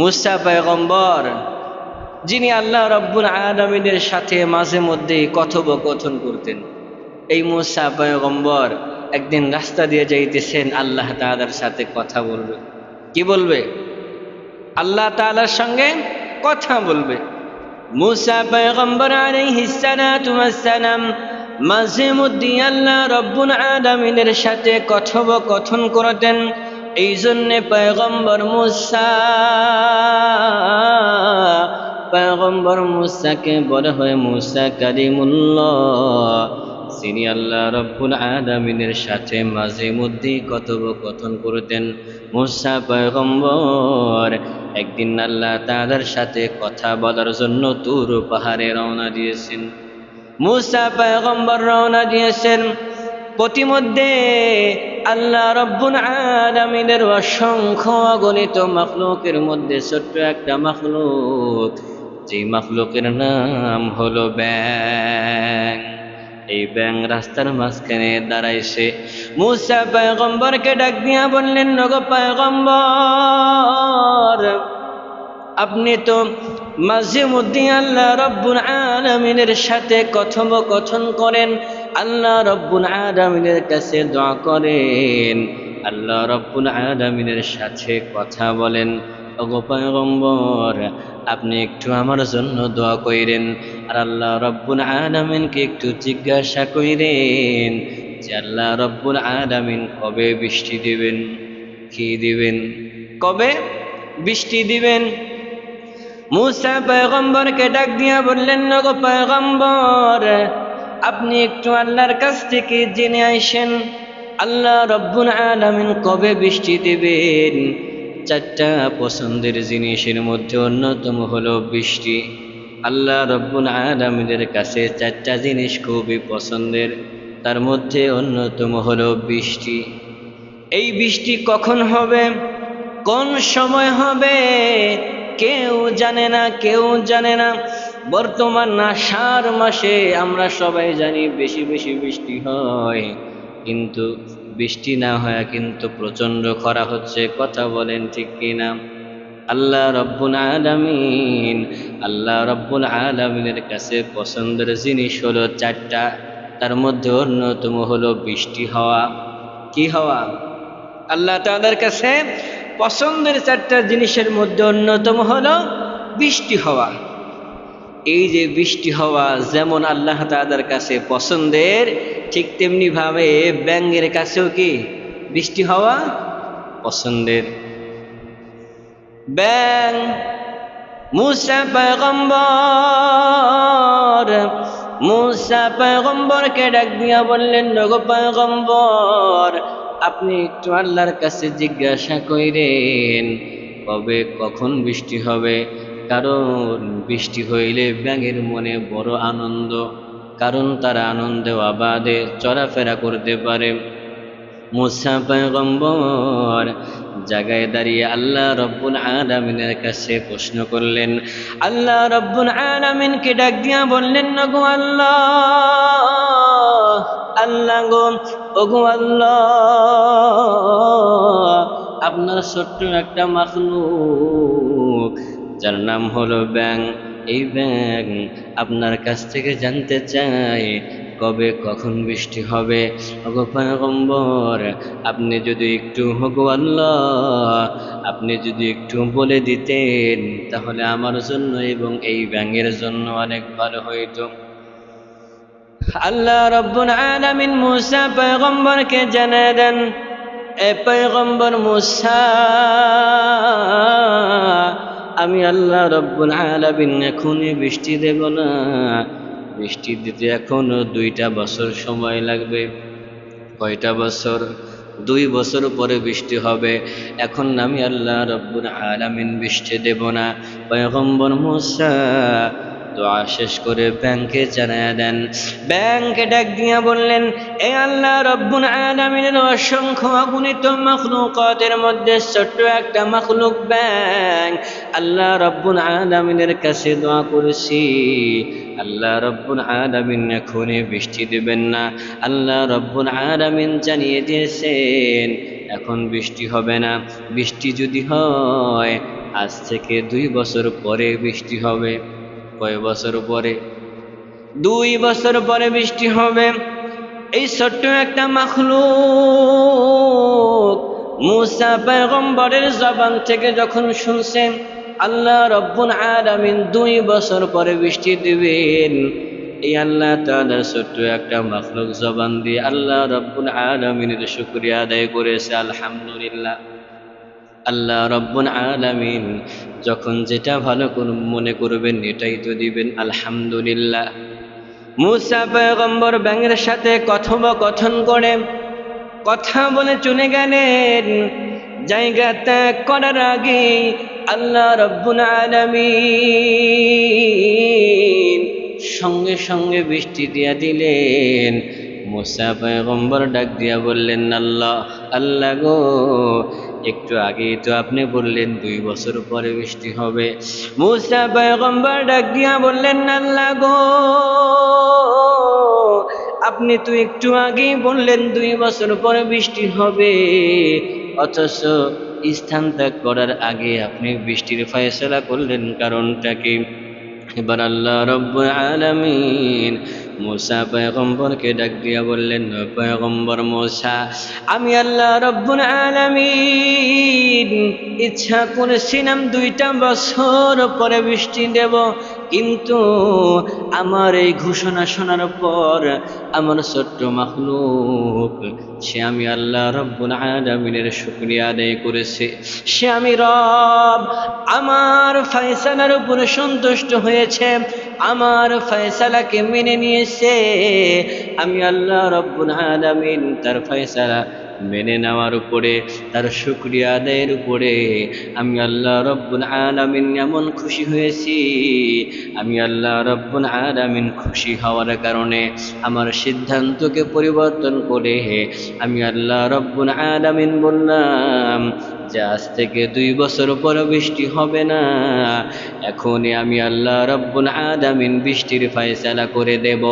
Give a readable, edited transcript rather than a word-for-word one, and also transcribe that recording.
মুসা পয়গম্বর, যিনি আল্লাহ রব্বুল আলামিনের সাথে মাঝে মধ্যে কথোপকথন করতেন, এই মুসা পয়গম্বর একদিন রাস্তা দিয়ে যাইতেছেন, আল্লাহ তাআলার সাথে কথা বলবে। কি বলবে? আল্লাহ তাআলার সঙ্গে কথা বলবে। মুসা পয়গম্বর আলাইহিস সালাতু ওয়াস সালাম মাঝে মধ্যে আল্লাহ রব্বুল আলামিনের সাথে কথোপকথন করতেন। এই জন্যে পয়গম্বর মুসাকে বলা হয় মুসা কালিমুল্লাহ, যিনি আল্লাহ রব্বুল আলামিনের সাথে মাঝে মধ্যে কথোপকথন করতেন। মুসা পয়গম্বর একদিন আল্লাহ তাআলার সাথে কথা বলার জন্য তুর পাহাড়ে রওনা দিয়েছেন। মুসা পয়গম্বর রওনা দিয়েছেন, প্রতিমধ্যে আল্লাহ রব্বুল আলামিনের অসংখ্য অগণিত মাখলুকের মধ্যে ছোট্ট একটা মাখলুক, যে মাখলুকের নাম হলো ব্যাঙ। এই ব্যাঙ রাস্তার মাঝখানে দাঁড়াইছে। মুসা পয়গম্বরকে ডাক দিয়া বললেন, নগো পয়গম্বর, আপনি তো মাঝে মধ্যে আল্লাহ রব্বুল আলামিনের সাথে কথোপকথন করেন, আল্লাহ রব্বুল আলামিনের কাছে দোয়া করেন, আল্লাহ রব্বুল আলামিনের সাথে কথা বলেন। ওগো পয়গম্বর, আপনি একটু আমার জন্য দোয়া কইরেন, আর আল্লাহ রব্বুল আলামিনকে একটু জিজ্ঞাসা কইরেন যে আল্লাহ রব্বুল আলামিন কবে বৃষ্টি দিবেন, কি দিবেন, কবে বৃষ্টি দিবেন। মুসা পয়গম্বরকে ডাক দিয়া বললেন, নগো পয়গম্বর, আপনি একটু আল্লাহর কাছ থেকে জেনে আইসেন আল্লাহ রব্বুল আলামিন কবে বৃষ্টি দেবেন। চারটা পছন্দের জিনিসের মধ্যে অন্যতম হলো বৃষ্টি। আল্লাহ রব্বুল আলামিনের কাছে চারটা জিনিস খুবই পছন্দের, তার মধ্যে অন্যতম হলো বৃষ্টি। এই বৃষ্টি কখন হবে, কোন সময় হবে, কেউ জানে না, কেউ জানে না। বর্তমান আষাঢ় মাসে আমরা সবাই জানি বেশি বেশি বৃষ্টি হয়, কিন্তু বৃষ্টি না হয় কিন্তু প্রচণ্ড খরা হচ্ছে। কথা বলেন ঠিক কিনা? আল্লাহ রব্বুল আলামিনের কাছে পছন্দের জিনিস হলো চারটা, তার মধ্যে অন্যতম হলো বৃষ্টি হওয়া। কি হওয়া? আল্লাহ তাআলার কাছে পছন্দের চারটা জিনিসের মধ্যে অন্যতম হলো বৃষ্টি হওয়া। এই যে বৃষ্টি হওয়া যেমন আল্লাহ তাআলার কাছে পছন্দের, ঠিক তেমনি ভাবে ব্যাঙের কাছেও কি বৃষ্টি হওয়া পছন্দের। ব্যাঙ মুসা পয়গম্বরকে ডাক দিয়া বললেন, নগো পয়গম্বর, আপনি একটু আল্লাহর কাছে জিজ্ঞাসা কইরেন কবে কখন বৃষ্টি হবে, কারণ বৃষ্টি হইলে ব্যাঙের মনে বড় আনন্দ, কারণ তারা আনন্দে আবাদে চলাফেরা করতে পারে। মুসা পয়গম্বর জায়গায় দাঁড়িয়ে আল্লাহ রব্বুল আলামিনের কাছে প্রশ্ন করলেন। আল্লাহ রব্বুল আলামিনকে ডাক দিয়া বললেন, নগো আল্লাহ, আল্লাহ গো, ওগো আল্লাহ, আপনার ছোট্ট একটা মাখলুক যার নাম হলো ব্যাঙ, এই ব্যাঙ আপনার কাছ থেকে জানতে চাই কবে কখন বৃষ্টি হবে। ওগো পয়গম্বর, আপনি যদি একটু, ওগো আল্লাহ, আপনি যদি একটু বলে দিতেন তাহলে আমার জন্য এবং এই ব্যাঙের জন্য অনেক ভালো হইতো। আল্লাহ রব্বুল আলামিন মুসা পয়গম্বরকে জানিয়ে দেন, এ পয়গম্বর মুসা, আমি আল্লাহ রব্বুল আলামিন এখনই বৃষ্টি দেব না, বৃষ্টি দিতে এখনো 2টা বছর সময় লাগবে। কয়টা বছর? 2 বছর পরে বৃষ্টি হবে। এখন আমি আল্লাহ রব্বুল আলামিন বৃষ্টি দেব না। পয়গম্বর মুসা দোয়া শেষ করে ব্যাঙকে জানায়া দেন। ব্যাঙকে ডাক দিয়া বললেন, এ আল্লাহ রব্বুল আলামিনের অসংখ্য অগণিত মাখলুকাতের মধ্যে ছোট্ট একটা মাখলুক ব্যাঙ, আল্লাহ রব্বুল আলামিনের কাছে দোয়া করেছি, আল্লাহ রব্বুল আলামিন এখনই বৃষ্টি দিবেন না। আল্লাহ রব্বুল আলামিন জানিয়ে দিয়েছেন এখন বৃষ্টি হবে না। বৃষ্টি যদি হয় আজ থেকে 2 বছর পরে বৃষ্টি হবে। কয় বছর পরে? 2 বছর পরে বৃষ্টি হবে। এই ছোট্ট একটা মাখলুক মূসা পয়গম্বরের জবান থেকে যখন শুনছেন আল্লাহ রব্বুল আলামিন 2 বছর পরে বৃষ্টি দিবেন, এই আল্লাহ তাআলা ছোট্ট একটা মাখলুক জবান দিয়ে আল্লাহ রব্বুল আলামিনের শুকরিয়া আদায় করেছে, আলহামদুলিল্লাহ। আল্লাহ রব্বুল আলামিন যখন যেটা ভালো মনে করবেন এটাই তো দিবেন, আলহামদুলিল্লাহ। মূসা পয়গম্বর ব্যাঙের সাথে কথোপকথন করে কথা বলে চলে গেলেন। জায়গা ত্যাগ করার আগে আল্লাহ রব্বুল আলামিন সঙ্গে সঙ্গে বৃষ্টি দিয়া দিলেন। মূসা পয়গম্বর ডাক দিয়া বললেন, আল্লাহ আল্লাহ গো, একটু আগেই তো আপনি বললেন 2 বছর পরে বৃষ্টি হবে। মূসা পয়গম্বর ডাক দিয়া বললেন, আল্লাহ গো, আপনি তো একটু আগেই বললেন 2 বছর পরে বৃষ্টি হবে, অথচ স্থান ত্যাগ করার আগে আপনি বৃষ্টির ফয়সালা করলেন, কারণটা কি? এবার আল্লাহ রব্বুল আলামিন মূসা পয়গম্বরকে ডাক দিয়া বললেন, পয়গম্বর মূসা, আমি আল্লাহ রব্বুল আলামিন ইচ্ছা করেছিলাম 2টা বছর পরে বৃষ্টি দেব, কিন্তু আমার এই ঘোষণা শোনার পর আমার ছোট্ট মাখলুক সে আমি আল্লাহ রব্বুল আলামিনের শুকরিয়া আদায় করেছে। সে আমি রব আমার ফয়সালার উপরে সন্তুষ্ট হয়েছে, আমার ফয়সালাকে মেনে নিয়েছে। আমি আল্লাহ রব্বুল আলামিন তার ফয়সালা মেনে নেওয়ার উপরে, তার শুকরিয়া আদায়ের উপরে আমি আল্লাহ রব্বুল আলামিন এমন খুশি হয়েছি। আমি আল্লাহ রব্বুল আলামিন খুশি হওয়ার কারণে আমার সিদ্ধান্তকে পরিবর্তন করে আমি আল্লাহ রব্বুল আলামিন বললাম যে আজ থেকে 2 বছর পর বৃষ্টি হবে না, এখনই আমি আল্লাহ রব্বুল আলামিন বৃষ্টির ফয়সালা করে দেব।